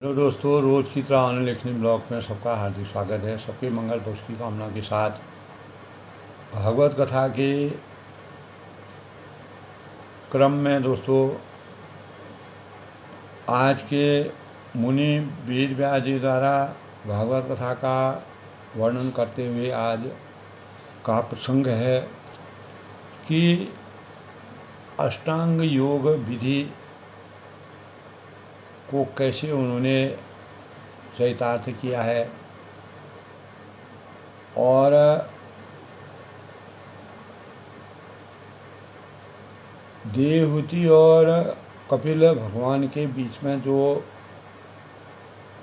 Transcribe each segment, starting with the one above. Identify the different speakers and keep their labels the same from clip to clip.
Speaker 1: Hello दोस्तों, रोज़ की तरह आनंद लेखनी ब्लॉग में सबका हार्दिक स्वागत है। सबके मंगल भविष्य की कामना के साथ भागवत कथा के क्रम में दोस्तों आज के मुनि वेद व्यास जी द्वारा भागवत कथा का वर्णन करते हुए आज का प्रसंग है कि अष्टांग योग विधि को कैसे उन्होंने चरितार्थ किया है और देवहूति और कपिल भगवान के बीच में जो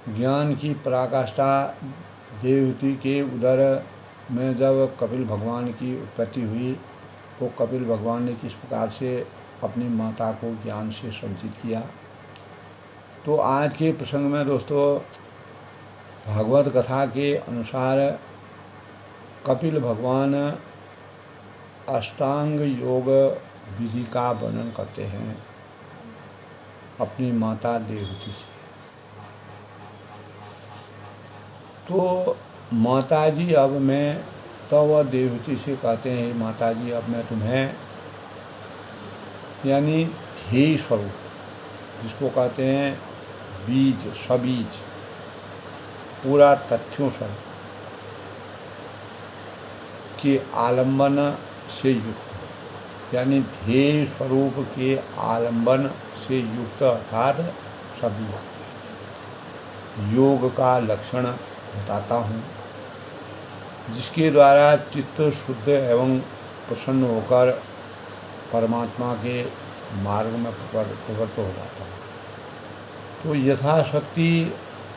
Speaker 1: ज्ञान की पराकाष्ठा देवहूति के उदर में जब कपिल भगवान की उत्पत्ति हुई तो कपिल भगवान ने किस प्रकार से अपनी माता को ज्ञान से संचित किया। तो आज के प्रसंग में दोस्तों भागवत कथा के अनुसार कपिल भगवान अष्टांग योग विधि का वर्णन करते हैं अपनी माता देवहूति से। तो माता जी अब मैं तो वह देवहूति से कहते हैं, माता जी अब मैं तुम्हें यानी ध्येय स्वरूप जिसको कहते हैं बीज सबीज पूरा तथ्यों स्वरूप के आलंबन से युक्त यानी ध्येय स्वरूप के आलंबन से युक्त अर्थात सभी योग का लक्षण बताता हूँ जिसके द्वारा चित्त शुद्ध एवं प्रसन्न होकर परमात्मा के मार्ग में प्रवृत्त हो जाता है। तो यथाशक्ति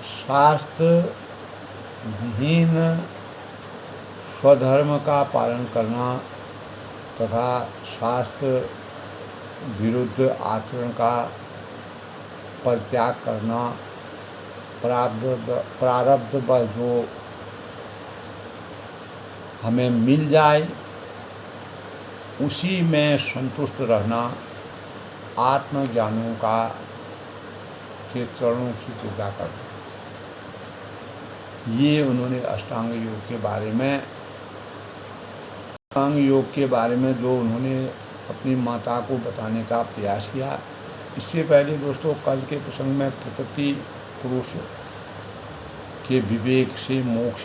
Speaker 1: शास्त्र विहीन स्वधर्म का पालन करना तथा शास्त्र विरुद्ध आचरण का परित्याग करना, प्रारब्ध पर जो हमें मिल जाए उसी में संतुष्ट रहना, आत्मज्ञानों का के चरणों की पूजा करना, ये उन्होंने अष्टांग योग के बारे में जो उन्होंने अपनी माता को बताने का प्रयास किया। इससे पहले दोस्तों कल के प्रसंग में प्रकृति पुरुष के विवेक से मोक्ष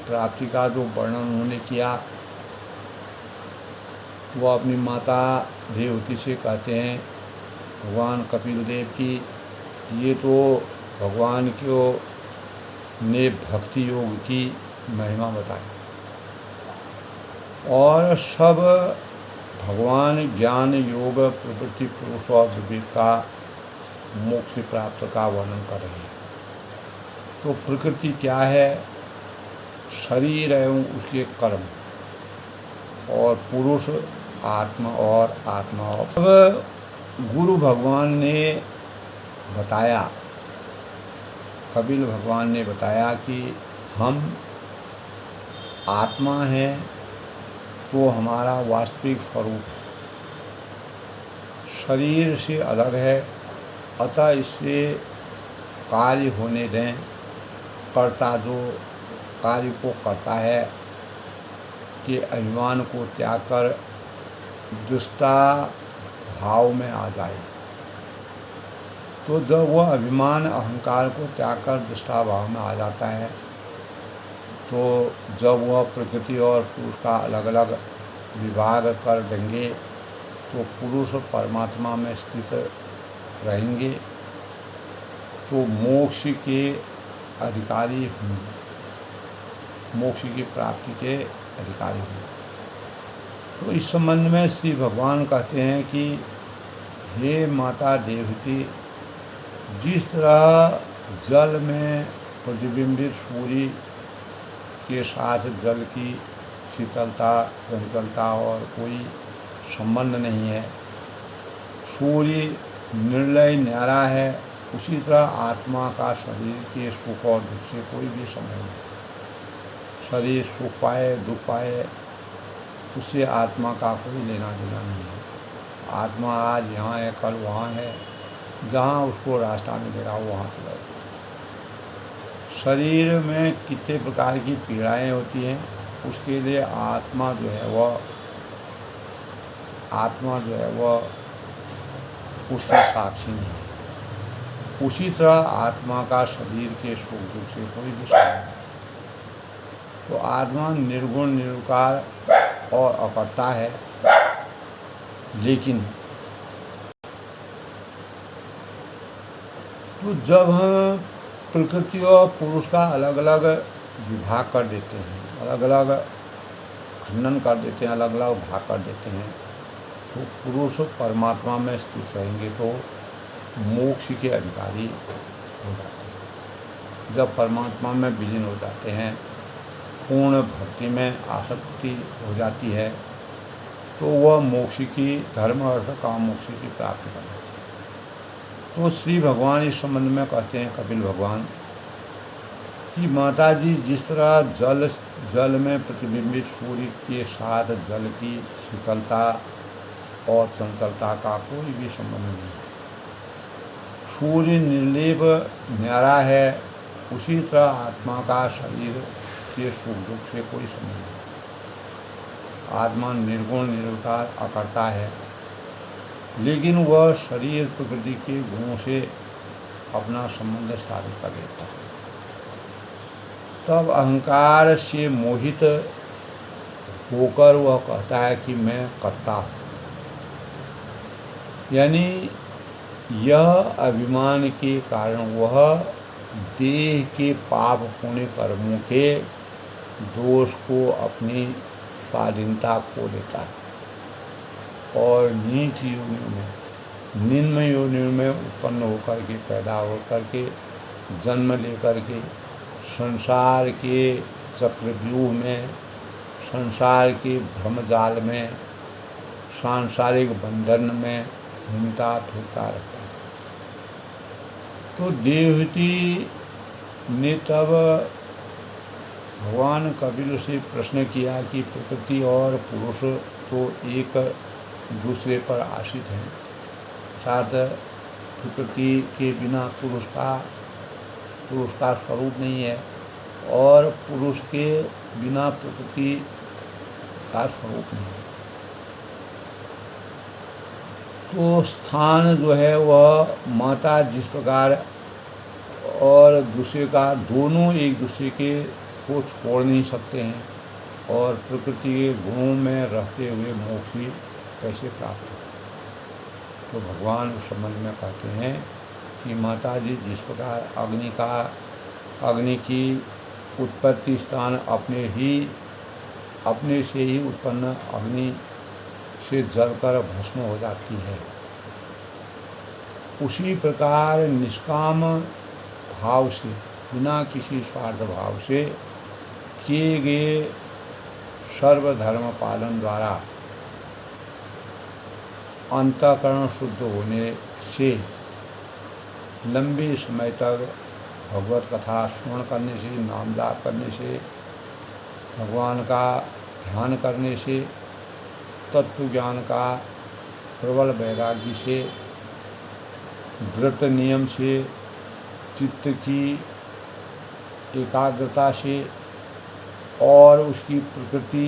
Speaker 1: प्राप्ति का जो वर्णन उन्होंने किया वह अपनी माता देवहूति से कहते हैं भगवान कपिल देव की ये तो भगवान को ने भक्ति योग की महिमा बताई और सब भगवान ज्ञान योग प्रवृत्ति पुरुष और विवेक का मोक्ष प्राप्त का वर्णन कर रहे हैं। तो प्रकृति क्या है? शरीर एवं उसके कर्म और पुरुष आत्मा और आत्मा। अब गुरु भगवान ने बताया, कपिल भगवान ने बताया कि हम आत्मा हैं तो हमारा वास्तविक स्वरूप शरीर से अलग है, अतः इससे कार्य होने दें। कर्ता जो कार्य को करता है कि अभिमान को त्याग कर दुष्टा भाव में आ जाए, तो जब वह अभिमान अहंकार को त्याग कर दुष्टा भाव में आ जाता है तो जब वह प्रकृति और पुरुष का अलग अलग विभाग कर देंगे तो पुरुष परमात्मा में स्थित रहेंगे तो मोक्ष के अधिकारी होंगे, मोक्ष की प्राप्ति के अधिकारी होंगे। तो इस संबंध में श्री भगवान कहते हैं कि हे माता देवहूति, जिस तरह जल में प्रतिबिंबित सूर्य के साथ जल की शीतलता चंचलता और कोई संबंध नहीं है, सूर्य निर्लय न्यारा है, उसी तरह आत्मा का शरीर के सुख और दुख से कोई भी संबंध नहीं। शरीर सुख पाए दुख पाए उससे आत्मा का कोई लेना देना नहीं है। आत्मा आज यहाँ है कल वहाँ है, जहाँ उसको रास्ता मिलेगा वहाँ चला जाए। शरीर में कितने प्रकार की पीड़ाएं होती हैं, उसके लिए आत्मा जो है वह उसका साक्षी नहीं है। उसी तरह आत्मा का शरीर के सुख दुख से कोई भी संबंध नहीं। तो आत्मा निर्गुण निरुकार और अकर्ता है, लेकिन तो जब हम प्रकृति और पुरुष का अलग अलग विभाग कर देते हैं, अलग अलग खंडन कर देते हैं, अलग अलग भाग कर देते हैं, तो पुरुष परमात्मा में स्थित रहेंगे तो मोक्ष के अधिकारी हो जाते हैं। जब परमात्मा में विलीन हो जाते हैं, पूर्ण भक्ति में आसक्ति हो जाती है, तो वह मोक्ष की, धर्म अर्थ काम मोक्ष की प्राप्ति कर लेते हैं। तो श्री भगवान इस संबंध में कहते हैं, कपिल भगवान, कि माता जी जिस तरह जल में प्रतिबिंबित सूर्य के साथ जल की शीतलता और चंचलता का कोई भी संबंध नहीं है, सूर्य निर्लेप न्यारा है, उसी तरह आत्मा का शरीर के सुख दुख से कोई संबंध नहीं। आत्मा निर्गुण निरुकार अकर्ता है, लेकिन वह शरीर प्रकृति के गुणों से अपना संबंध स्थापित कर लेता है। तब अहंकार से मोहित होकर वह कहता है कि मैं करता हूँ। यानी यह अभिमान के कारण वह देह के पाप पुण्य कर्मों के दोष को अपनी स्वाधीनता खो देता है और नीच योनियों में, निम्न योनियों में उत्पन्न होकर के, पैदा होकर के, जन्म लेकर के संसार के चक्रव्यूह में, संसार के भ्रमजाल में, सांसारिक बंधन में घूमता फिरता रहता है। तो देवहूति ने तब भगवान कपिल से प्रश्न किया कि प्रकृति और पुरुष तो एक दूसरे पर आश्रित हैं, अर्थात प्रकृति के बिना पुरुष का स्वरूप नहीं है और पुरुष के बिना प्रकृति का स्वरूप नहीं है। तो स्थान जो है वह माता जिस प्रकार और दूसरे का, दोनों एक दूसरे के को छोड़ नहीं सकते हैं, और प्रकृति के गुणों में रहते हुए मोक्ष कैसे प्राप्त हो। तो भगवान उस संबंध में कहते हैं कि माता जी जिस प्रकार अग्नि की उत्पत्ति स्थान अपने से ही उत्पन्न अग्नि से जलकर भस्म हो जाती है, उसी प्रकार निष्काम भाव से, बिना किसी स्वार्थ भाव से किए गए सर्वधर्म पालन द्वारा अंतःकरण शुद्ध होने से, लंबे समय तक भगवत कथा श्रवण करने से, नाम जाप करने से, भगवान का ध्यान करने से, तत्व ज्ञान का प्रबल वैराग्य से, व्रत नियम से, चित्त की एकाग्रता से और उसकी प्रकृति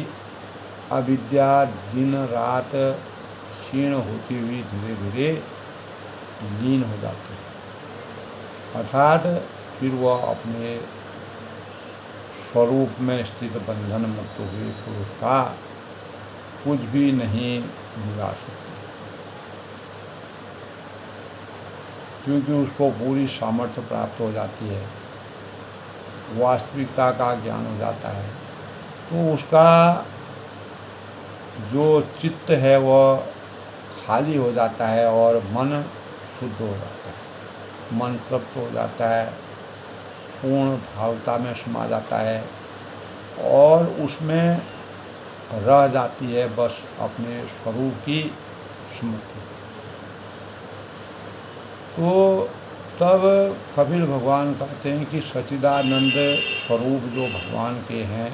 Speaker 1: अविद्या दिन रात क्षीण होती हुई धीरे धीरे लीन हो जाती है, अर्थात फिर वह अपने स्वरूप में स्थित बंधन मुक्त हुए पुरुष का कुछ भी नहीं बिगाड़ सकती, क्योंकि उसको पूरी सामर्थ्य प्राप्त हो जाती है, वास्तविकता का ज्ञान हो जाता है। तो उसका जो चित्त है वह खाली हो जाता है और मन शुद्ध हो जाता है, मन तृप्त हो जाता है, पूर्ण भावता में समा जाता है और उसमें रह जाती है बस अपने स्वरूप की स्मृति। तो तब कपिल भगवान कहते हैं कि सच्चिदानंद स्वरूप जो भगवान के हैं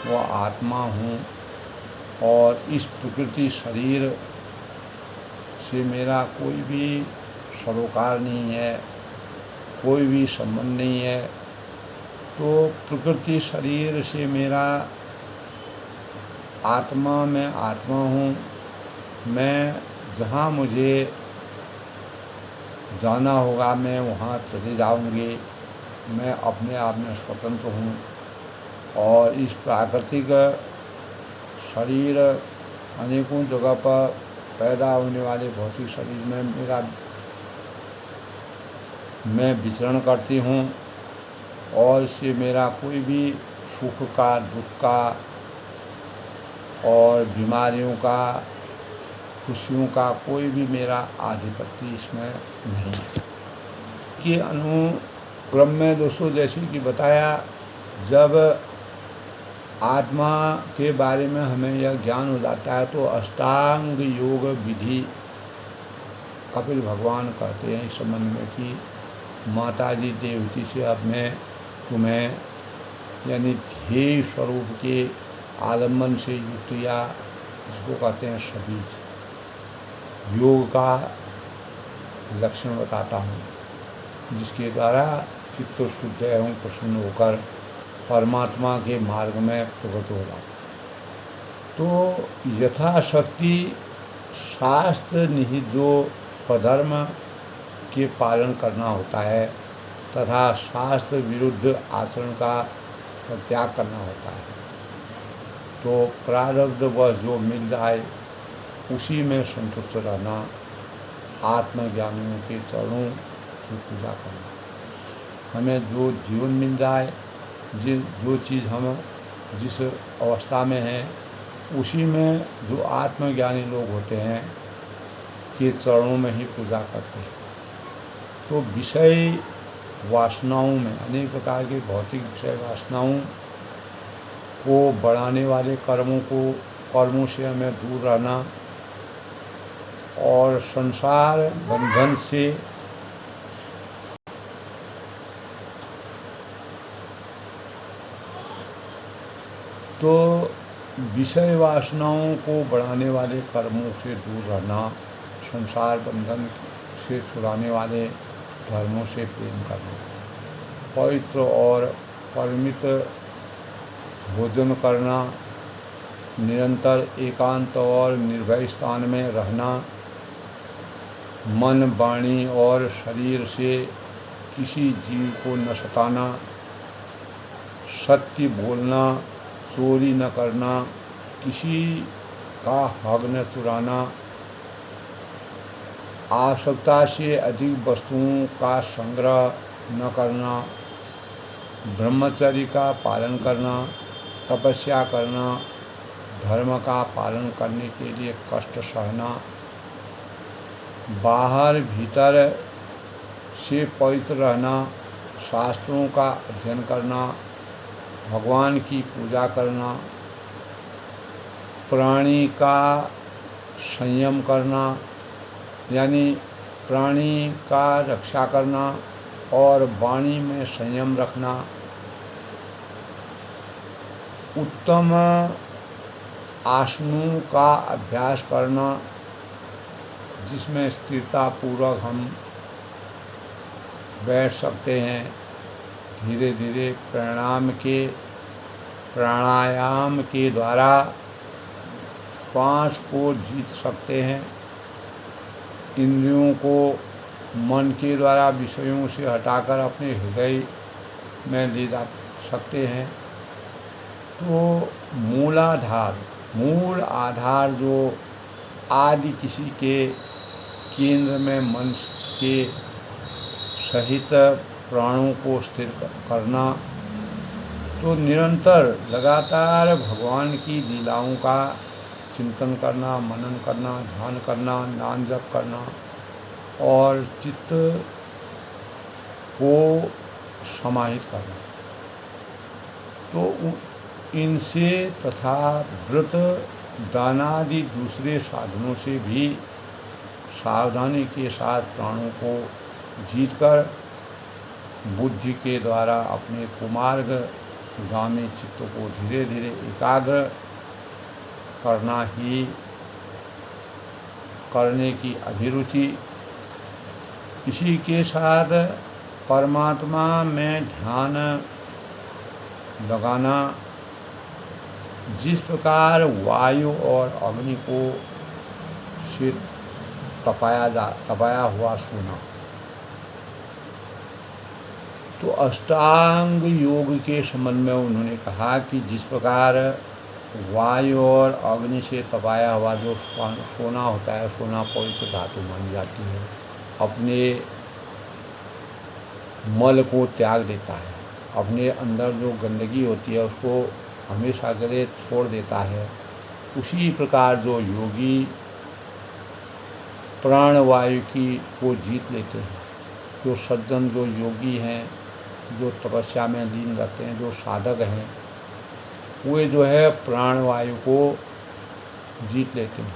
Speaker 1: वह आत्मा हूँ और इस प्रकृति शरीर से मेरा कोई भी सरोकार नहीं है, कोई भी संबंध नहीं है, तो प्रकृति शरीर से मेरा आत्मा, मैं आत्मा हूँ। मैं जहाँ मुझे जाना होगा मैं वहाँ चले जाऊँगी। मैं अपने आप में स्वतंत्र हूँ और इस प्राकृतिक शरीर अनेकों जगह पर पैदा होने वाले भौतिक शरीर में मैं विचरण करती हूँ और इससे मेरा कोई भी सुख का, दुख का और बीमारियों का, खुशियों का कोई भी मेरा आधिपत्य इसमें नहीं है। कि अनुक्रम में दोस्तों जैसे कि बताया, जब आत्मा के बारे में हमें यह ज्ञान हो जाता है तो अष्टांग योग विधि कपिल भगवान कहते हैं इस संबंध में कि माताजी देवती से अब मैं तुम्हें यानी ध्येय स्वरूप के आलम्बन से युक्त या इसको कहते हैं सबीज योग का लक्षण बताता हूँ, जिसके द्वारा चित्त शुद्ध एवं प्रसन्न होकर परमात्मा के मार्ग में प्रकट हो जाता। तो यथाशक्ति शास्त्र निहित जो स्वधर्म के पालन करना होता है तथा शास्त्र विरुद्ध आचरण का त्याग करना होता है। तो प्रारब्ध व जो मिल जाए उसी में संतुष्ट रहना, आत्मज्ञानियों के चरणों की पूजा करना। हमें जो जीवन मिल जाए, जो चीज़ हम जिस अवस्था में हैं उसी में जो आत्मज्ञानी लोग होते हैं के चरणों में ही पूजा करते हैं। तो विषय वासनाओं में अनेक प्रकार के भौतिक विषय वासनाओं को बढ़ाने वाले कर्मों से हमें दूर रहना और संसार बंधन से तो विषय वासनाओं को बढ़ाने वाले कर्मों से दूर रहना, संसार बंधन से छुड़ाने वाले धर्मों से प्रेम करना, पवित्र और परिमित भोजन करना, निरंतर एकांत और निर्भय स्थान में रहना, मन, वाणी और शरीर से किसी जीव को न सताना, सत्य बोलना, चोरी न करना, किसी का हक न चुराना, आवश्यकता से अधिक वस्तुओं का संग्रह न करना, ब्रह्मचर्य का पालन करना, तपस्या करना, धर्म का पालन करने के लिए कष्ट सहना, बाहर भीतर से पवित्र रहना, शास्त्रों का अध्ययन करना, भगवान की पूजा करना, प्राणी का संयम करना यानी प्राणी का रक्षा करना और वाणी में संयम रखना, उत्तम आसनों का अभ्यास करना जिसमें स्थिरता पूर्वक हम बैठ सकते हैं, धीरे धीरे प्राणायाम के द्वारा श्वास को जीत सकते हैं, इंद्रियों को मन के द्वारा विषयों से हटाकर अपने हृदय में ले जा सकते हैं। तो मूल आधार जो आदि किसी के केंद्र में मन के सहित प्राणों को स्थिर करना, तो निरंतर लगातार भगवान की लीलाओं का चिंतन करना, मनन करना, ध्यान करना, नाम जप करना और चित्त को समाहित करना। तो इनसे तथा व्रत दानादि दूसरे साधनों से भी सावधानी के साथ प्राणों को जीतकर बुद्धि के द्वारा अपने कुमार्ग गामी चित्त को धीरे धीरे एकाग्र करना ही करने की अभिरुचि, इसी के साथ परमात्मा में ध्यान लगाना। जिस प्रकार वायु और अग्नि को से तपाया हुआ सोना, तो अष्टांग योग के संबंध में उन्होंने कहा कि जिस प्रकार वायु और अग्नि से तपाया हुआ जो सोना होता है, सोना पवित्र धातु मानी जाती है, अपने मल को त्याग देता है, अपने अंदर जो गंदगी होती है उसको हमेशा के लिए छोड़ देता है। उसी प्रकार जो योगी प्राणवायु को जीत लेते हैं, जो सज्जन जो योगी हैं, जो तपस्या में लीन रहते हैं, जो साधक हैं, वे जो है प्राणवायु को जीत लेते हैं,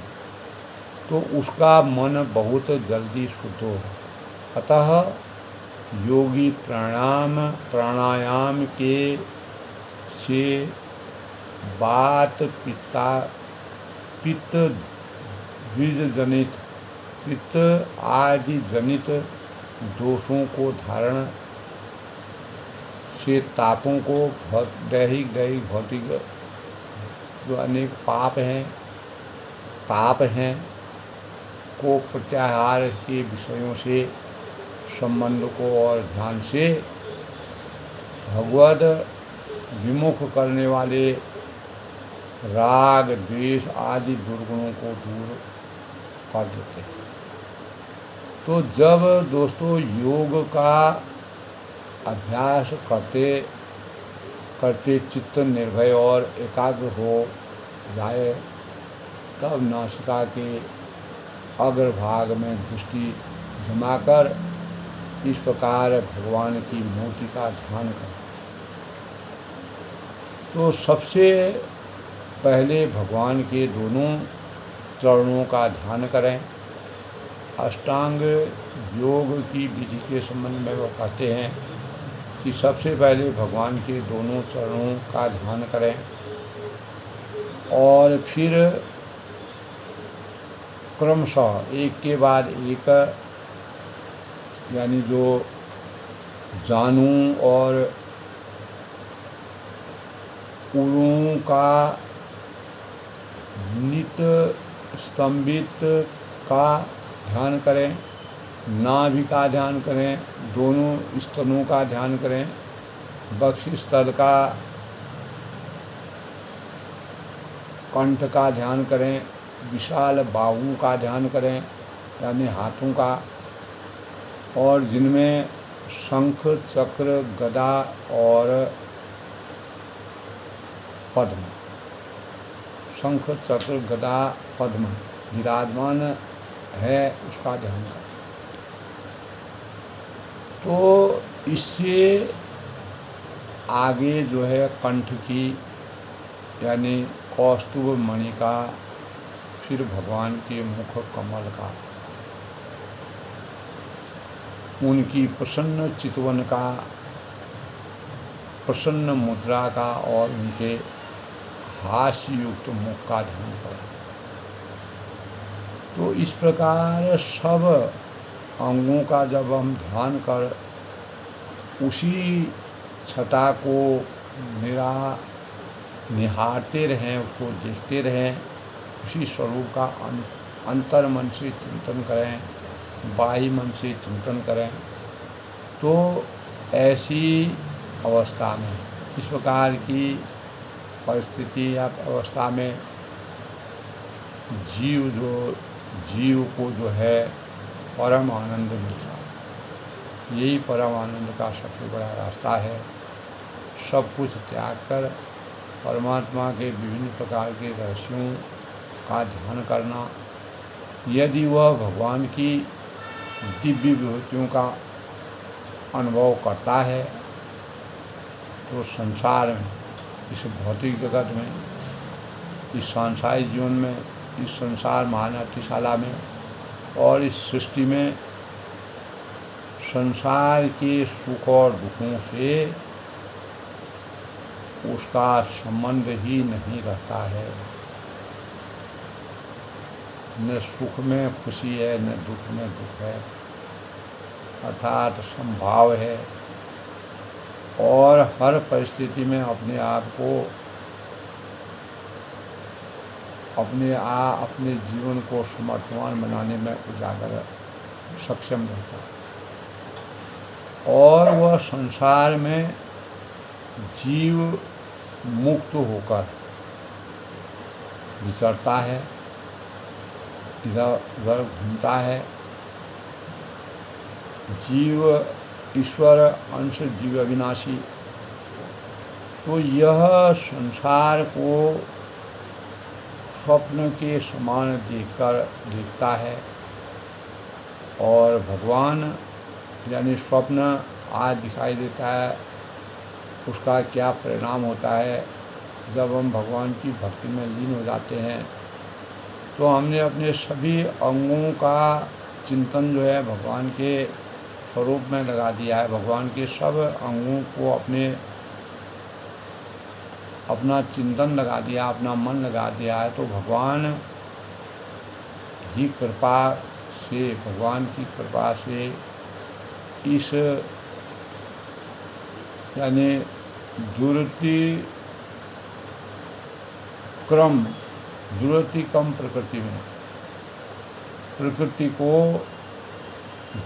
Speaker 1: तो उसका मन बहुत जल्दी शुद्ध होगा। अतः योगी प्राणायाम के से बात पित्त बीज जनित, पित्त आदि जनित दोषों को धारण से तापों को, दैहिक भौतिक जो अनेक पाप हैं, ताप हैं, को प्रत्याहार के विषयों से संबंध को और ध्यान से भगवद विमुख करने वाले राग द्वेष आदि दुर्गुणों को दूर कर देते हैं। तो जब दोस्तों योग का अभ्यास करते करते चित्त निर्भय और एकाग्र हो जाए, तब नासिका के अग्रभाग में दृष्टि जमाकर इस प्रकार भगवान की मूर्ति का ध्यान करें। तो सबसे पहले भगवान के दोनों चरणों का ध्यान करें। अष्टांग योग की विधि के संबंध में वो कहते हैं कि सबसे पहले भगवान के दोनों चरणों का ध्यान करें और फिर क्रमशः एक के बाद एक, यानी जो जानू और उरुओं का नित स्तंभित का ध्यान करें, नाभि का ध्यान करें, दोनों स्तनों का ध्यान करें, बक्षस्थल का, कंठ का ध्यान करें, विशाल बाहुओं का ध्यान करें, यानी हाथों का, और जिनमें शंख चक्र गदा और पद्म, शंख चक्र गदा पद्म विराजमान है, उसका ध्यान करें। तो इससे आगे जो है कंठ की, यानी कौस्तुभ मणि का, फिर भगवान के मुख कमल का, उनकी प्रसन्न चितवन का, प्रसन्न मुद्रा का और उनके हास्य युक्त मुख का ध्यान करें। तो इस प्रकार सब अंगों का जब हम ध्यान कर उसी छटा को निहारते रहें, उसको देखते रहें, उसी स्वरूप का अंतर मन से चिंतन करें, बाह्य मन से चिंतन करें, तो ऐसी अवस्था में, इस प्रकार की परिस्थिति या अवस्था में जीव को जो है परम आनंद मिलता है। यही परम आनंद का सबसे बड़ा रास्ता है। सब कुछ त्याग कर परमात्मा के विभिन्न प्रकार के रहस्यों का ध्यान करना। यदि वह भगवान की दिव्य विभूतियों का अनुभव करता है, तो संसार में, इस भौतिक जगत में, इस सांसारिक जीवन में, इस संसार महानाट्यशाला में और इस सृष्टि में संसार के सुख और दुखों से उसका संबंध ही नहीं रहता है। न सुख में खुशी है, न दुख में दुख है, अर्थात संभाव है। और हर परिस्थिति में अपने आप को अपने जीवन को समर्थवान बनाने में उजागर सक्षम रहता है और वह संसार में जीव मुक्त होकर विचरता है, इधर उधर घूमता है। जीव ईश्वर अंश जीव अविनाशी, तो यह संसार को स्वप्न के समान देखता है और भगवान यानी स्वप्न आज दिखाई देता है, उसका क्या परिणाम होता है जब हम भगवान की भक्ति में लीन हो जाते हैं। तो हमने अपने सभी अंगों का चिंतन जो है भगवान के स्वरूप में लगा दिया है, भगवान के सब अंगों को अपना चिंतन लगा दिया, अपना मन लगा दिया है। तो भगवान की कृपा से इस यानी दुर्गति कम प्रकृति को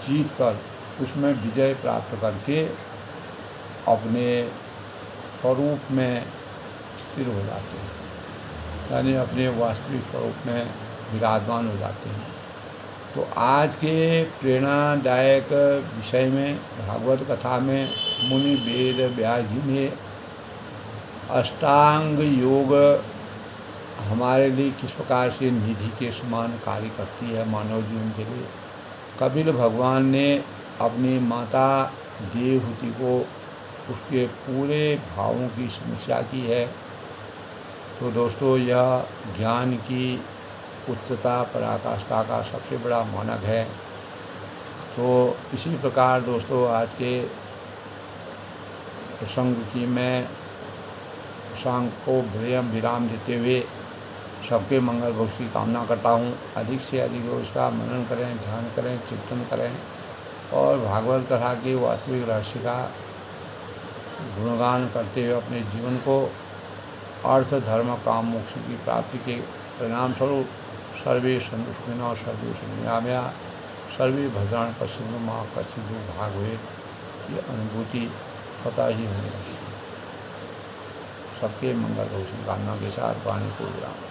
Speaker 1: जीत कर उसमें विजय प्राप्त करके अपने स्वरूप में स्थिर हो जाते हैं, यानी अपने वास्तविक स्वरूप में विराजमान हो जाते हैं। तो आज के प्रेरणादायक विषय में भागवत कथा में मुनि वेद व्यास जी ने अष्टांग योग हमारे लिए किस प्रकार से निधि के समान कार्य करती है मानव जीवन के लिए। कपिल भगवान ने अपनी माता देवहूति को उसके पूरे भावों की समीक्षा की है। तो दोस्तों, यह ज्ञान की उच्चता पराकाष्ठा का सबसे बड़ा मानक है। तो इसी प्रकार दोस्तों, आज के प्रसंग की मैं प्रसंग को विराम देते हुए सबके मंगल भोग की कामना करता हूँ। अधिक से अधिक लोग इसका मनन करें, ध्यान करें, चिंतन करें और भागवत कथा के वास्तविक रहस्य का गुणगान करते हुए अपने जीवन को अर्थ धर्म काम मोक्ष की प्राप्ति के परिणाम स्वरूप सर्वे संतुष्टिनो सर्वे संयामया सर्वे भद्राण पश्चिम माँ कश्चित भाग हुए की अनुभूति स्वतः ही होने लगी। सबके मंगल भोग की कामना के साथ वाणी को विराम।